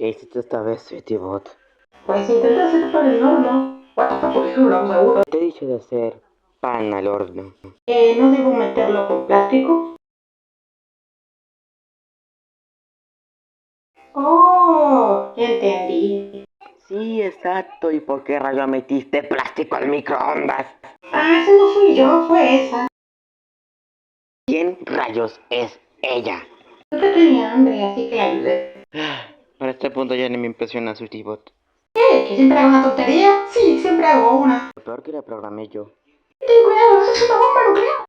¿Qué hiciste esta vez, Sweetie Bot? Pues intenté hacer pan en horno. What the fuck, ¿por qué hablamos seguro? Te he dicho de hacer pan al horno. ¿No debo meterlo con plástico? Oh, ya entendí. Sí, exacto. ¿Y por qué rayo metiste plástico al microondas? Ah, ese no fui yo, fue esa. ¿Quién rayos es ella? Yo que tenía hambre, así que la ayudé. Para este punto ya ni me impresiona, Sweetie Bot. ¿Qué? ¿Que siempre hago una tontería? Sí, siempre hago una. Lo peor que la programé yo. Ten cuidado, eso es una bomba nuclear.